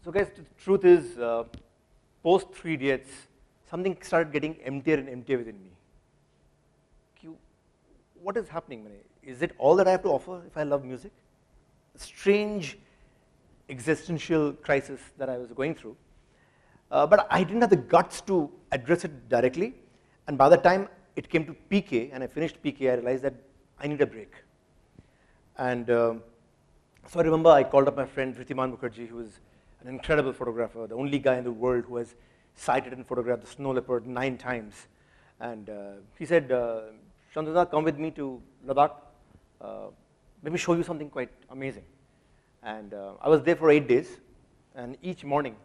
So guys, the truth is, post 3 Idiots, something started getting emptier and emptier within me. What is happening? Is it all that I have to offer if I love music? A strange existential crisis that I was going through. But I didn't have the guts to address it directly. And by the time it came to PK, and I finished PK, I realized that I need a break. And so I remember I called up my friend Dhriman Mukherjee, who is an incredible photographer, the only guy in the world who has sighted and photographed the snow leopard 9 times. And he said, Shantanu, come with me to Ladakh. Let me show you something quite amazing. And I was there for 8 days, and each morning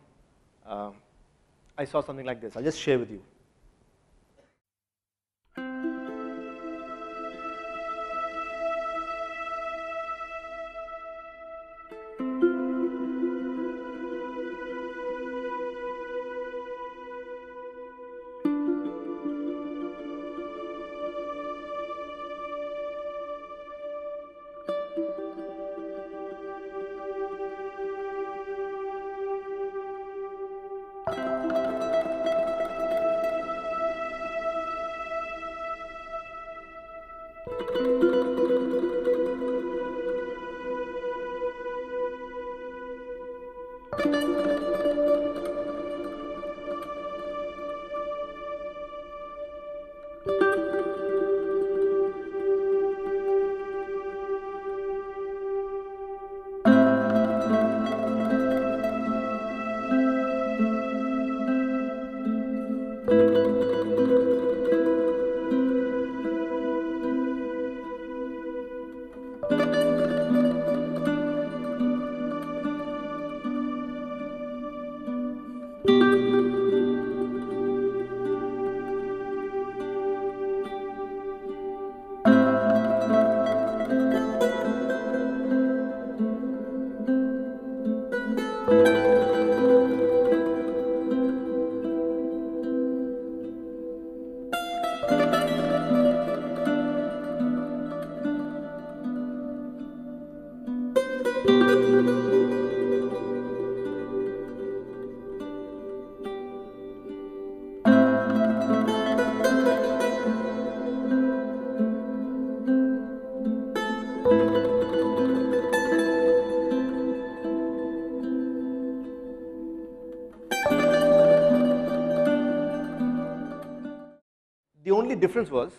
I saw something like this. I'll just share with you. The only difference was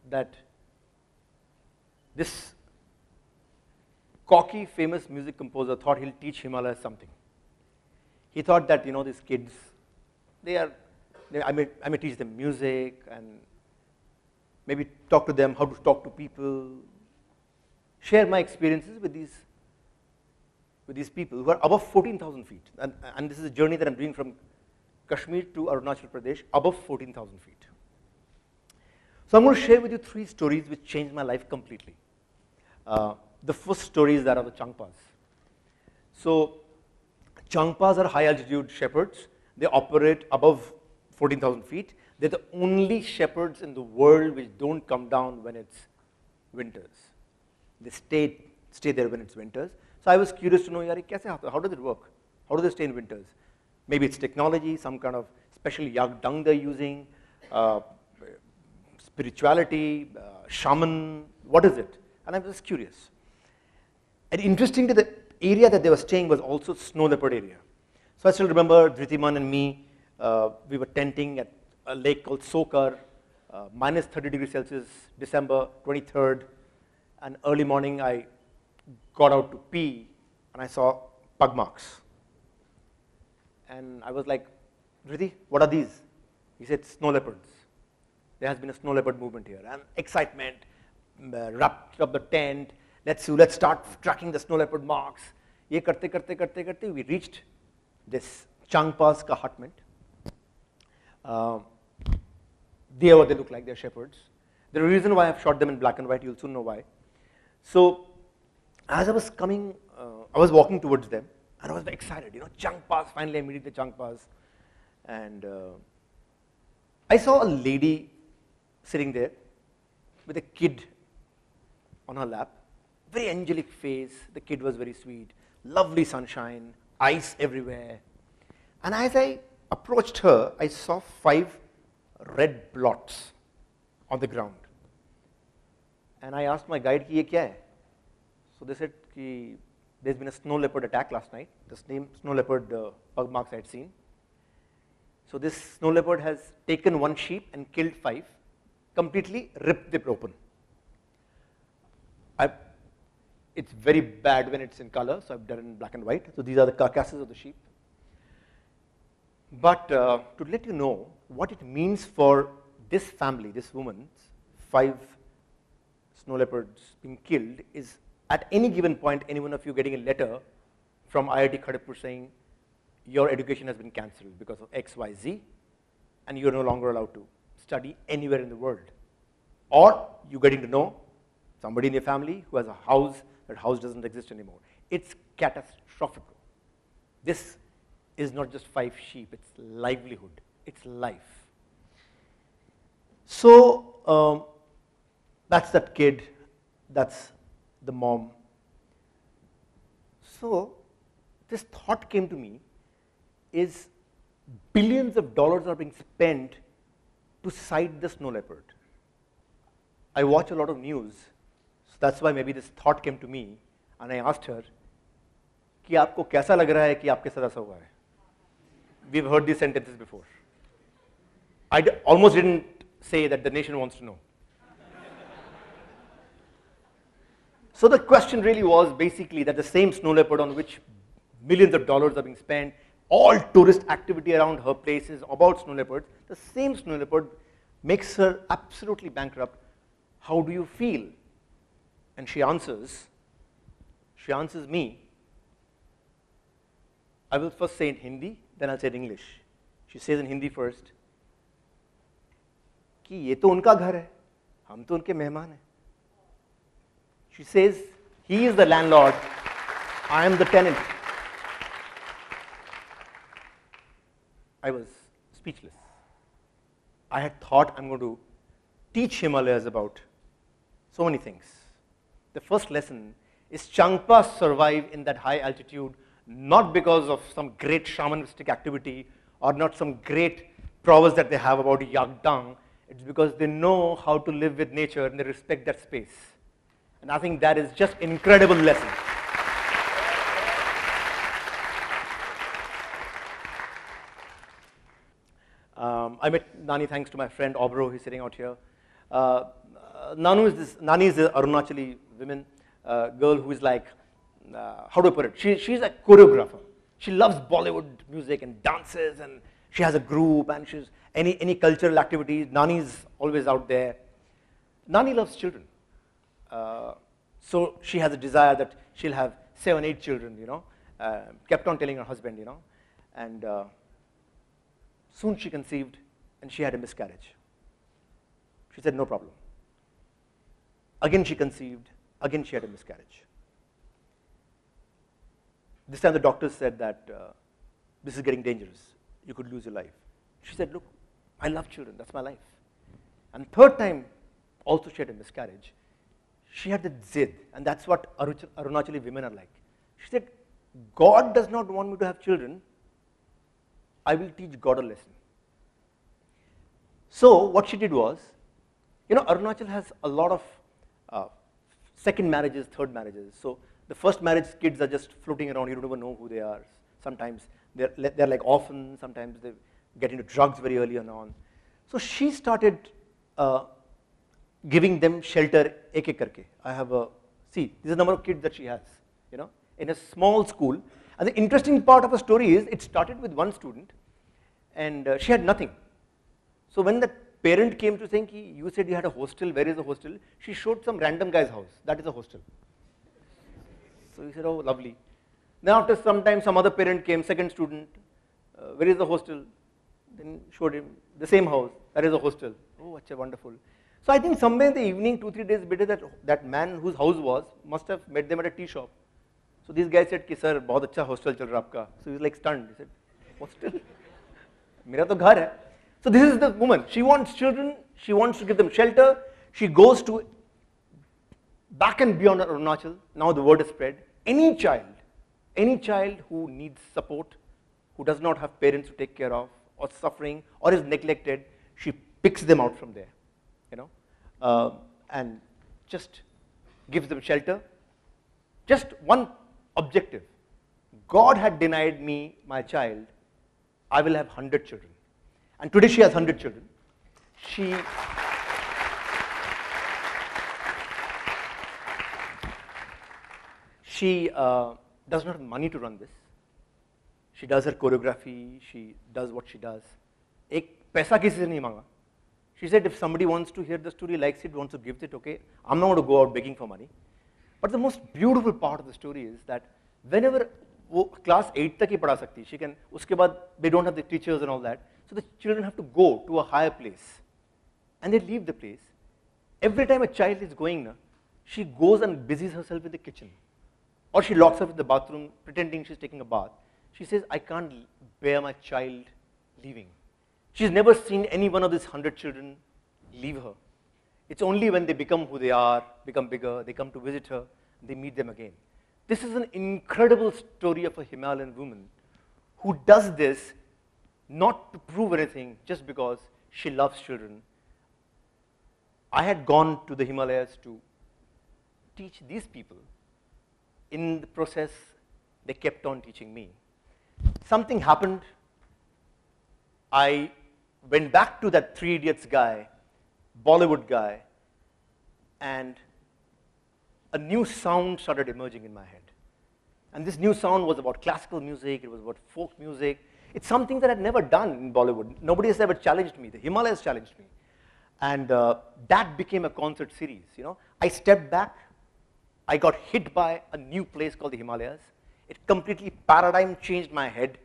that this cocky, famous music composer thought he'll teach Himalayas something. He thought that, these kids, I may teach them music and maybe talk to them how to talk to people, share my experiences with these people who are above 14,000 feet. And this is a journey that I'm doing from Kashmir to Arunachal Pradesh, above 14,000 feet. So I'm going to share with you 3 stories which changed my life completely. The first story is that of the Changpas. So Changpas are high altitude shepherds. They operate above 14,000 feet. They're the only shepherds in the world which don't come down when it's winters. They stay there when it's winters. So I was curious to know, how does it work? How do they stay in winters? Maybe it's technology, some kind of special yak dung they're using, spirituality, shaman, what is it? And I was curious. And interestingly, the area that they were staying was also snow leopard area. So I still remember Dhritiman and me, we were tenting at a lake called Sokar, minus 30 degrees Celsius, December 23rd, and early morning I got out to pee and I saw pug marks. And I was like, Dhriti, what are these? He said, snow leopards. There has been a snow leopard movement here, and excitement, wrapped up the tent. Let's start tracking the snow leopard marks. Ye karte, we reached this Changpas ka hutment. They look like they're shepherds. The reason why I've shot them in black and white, you'll soon know why. So as I was coming, I was walking towards them, and I was very excited. Changpas, finally I meet the Changpas. And I saw a lady sitting there with a kid on her lap, very angelic face. The kid was very sweet, lovely sunshine, ice everywhere. And as I approached her, I saw 5 red blots on the ground. And I asked my guide, "Ye kya hai?" So they said, "There's been a snow leopard attack last night." The same snow leopard pug marks I had seen. So this snow leopard has taken 1 sheep and killed 5, completely ripped it open. It's very bad when it's in color, so I've done it in black and white. So these are the carcasses of the sheep. But to let you know what it means for this family, this woman's 5 snow leopards being killed, is at any given point, any one of you getting a letter from TEDxIITKharagpur saying your education has been cancelled because of X, Y, Z, and you're no longer allowed to study anywhere in the world. Or you're getting to know somebody in your family who has a house, that house doesn't exist anymore. It's catastrophic. This is not just 5 sheep, it's livelihood, it's life. So that's that kid, that's the mom. So this thought came to me, is billions of dollars are being spent to sight the snow leopard. I watch a lot of news, so that's why maybe this thought came to me, and I asked her, कि आपको कैसा लग रहा है कि आपके साथ ऐसा हुआ है? We've heard these sentences before. I almost didn't say that the nation wants to know. So the question really was basically that the same snow leopard on which millions of dollars are being spent, all tourist activity around her place is about snow leopards, the same snow leopard makes her absolutely bankrupt. How do you feel? And she answers me. I will first say in Hindi, then I'll say in English. She says in Hindi first, कि ये तो उनका घर है, हम तो उनके मेहमान हैं. She says, he is the landlord, I am the tenant. I was speechless. I had thought I'm going to teach Himalayas about so many things. The first lesson is Changpas survive in that high altitude not because of some great shamanistic activity or not some great prowess that they have about Yagdang. It's because they know how to live with nature and they respect that space. And I think that is just an incredible lesson. I met Nani thanks to my friend Obro, he's sitting out here. Nani is the Arunachali woman, girl who is like, how do I put it? She's a choreographer. She loves Bollywood music and dances, and she has a group, and she's any cultural activities. Nani's always out there. Nani loves children. So she has a desire that she'll have 7, 8 children, you know. Kept on telling her husband, you know. And soon she conceived, and she had a miscarriage. She said, no problem. Again she conceived, again she had a miscarriage. This time the doctors said that this is getting dangerous. You could lose your life. She said, look, I love children, that's my life. And third time, also she had a miscarriage. She had the zid, and that's what Arunachali women are like. She said, God does not want me to have children. I will teach God a lesson. So what she did was, you know, Arunachal has a lot of second marriages, third marriages. So the first marriage kids are just floating around, you don't even know who they are. Sometimes they're like orphans, sometimes they get into drugs very early on. So she started giving them shelter ek karke. I have see, this is the number of kids that she has, you know, in a small school. And the interesting part of her story is, it started with one student, and she had nothing. So when the parent came to saying, you said you had a hostel, where is the hostel? She showed some random guy's house, that is a hostel. So he said, oh, lovely. Then after some time, some other parent came, second student, where is the hostel? Then showed him the same house, that is a hostel. Oh, that's wonderful. So I think somewhere in the evening, 2-3 days later, that man whose house was must have met them at a tea shop. So these guys said, sir, bahut acha hostel chal raha aapka. So he was like stunned. He said, hostel? Mera to ghar hai. So this is the woman. She wants children. She wants to give them shelter. She goes to back and beyond Arunachal. Now the word is spread. Any child Any child who needs support, who does not have parents to take care of, or suffering, or is neglected, she picks them out from there, and just gives them shelter. Just one objective. God had denied me my child, I will have 100 children. And today she has 100 children. She does not have money to run this. She does her choreography, she does what she does. Ek paisa kisi se nahi manga. She said if somebody wants to hear the story, likes it, wants to give it, okay, I'm not going to go out begging for money. But the most beautiful part of the story is that whenever वो class 8 तक ही पढ़ा सकती, she can, उसके बाद they don't have the teachers and all that, so the children have to go to a higher place. And they leave the place. Every time a child is going, she goes and busies herself in the kitchen. Or she locks up in the bathroom, pretending she's taking a bath. She says, I can't bear my child leaving. She's never seen any one of these 100 children leave her. It's only when they become who they are, become bigger, they come to visit her, they meet them again. This is an incredible story of a Himalayan woman who does this not to prove anything, just because she loves children. I had gone to the Himalayas to teach these people. In the process, they kept on teaching me. Something happened. I went back to that Three Idiots guy, Bollywood guy, and a new sound started emerging in my head. And this new sound was about classical music, it was about folk music. It's something that I'd never done in Bollywood. Nobody has ever challenged me. The Himalayas challenged me. And that became a concert series. I stepped back. I got hit by a new place called the Himalayas. It completely paradigm changed my head.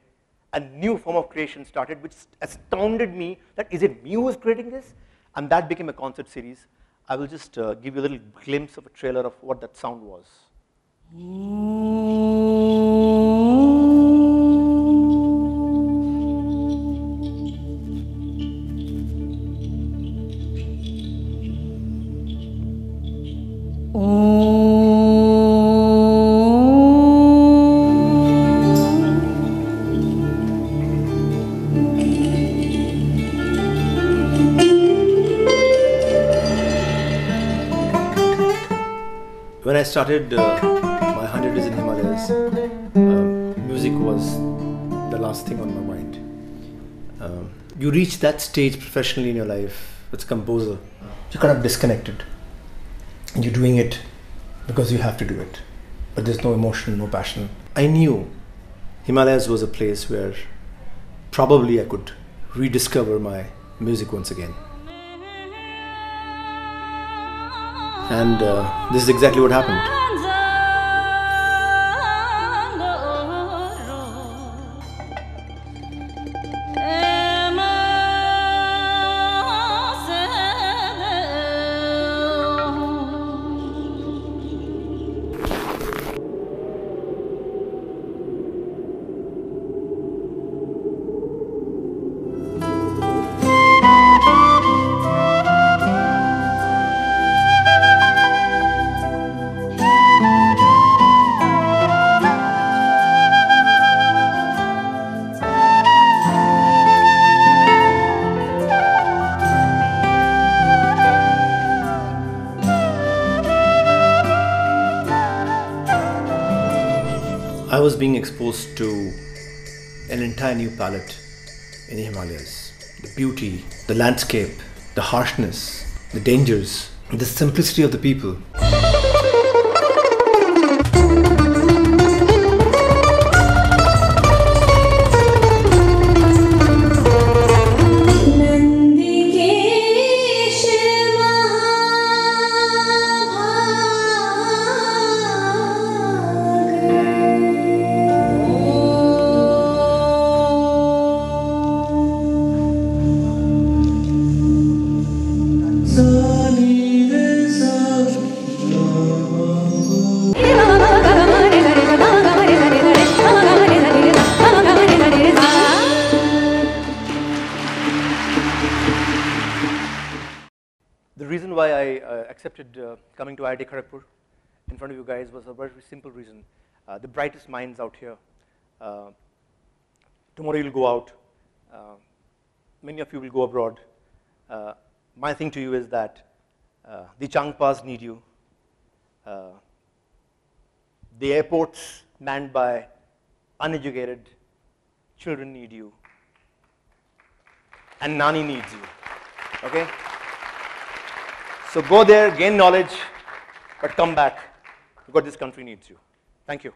A new form of creation started, which astounded me that is it me who is creating this? And that became a concert series. I will just give you a little glimpse of a trailer of what that sound was. When I started my 100 Days in Himalayas, music was the last thing on my mind. You reach that stage professionally in your life as a composer, you're kind of disconnected. And you're doing it because you have to do it. But there's no emotion, no passion. I knew Himalayas was a place where probably I could rediscover my music once again. And this is exactly what happened. I was being exposed to an entire new palette in the Himalayas. The beauty, the landscape, the harshness, the dangers, the simplicity of the people. The reason why I accepted coming to TEDxIITKharagpur in front of you guys was a very simple reason. the brightest minds out here. Tomorrow you'll go out. Many of you will go abroad. My thing to you is that the Changpas need you. The airports manned by uneducated children need you. And Nani needs you. Okay? So go there, gain knowledge, but come back because this country needs you. Thank you.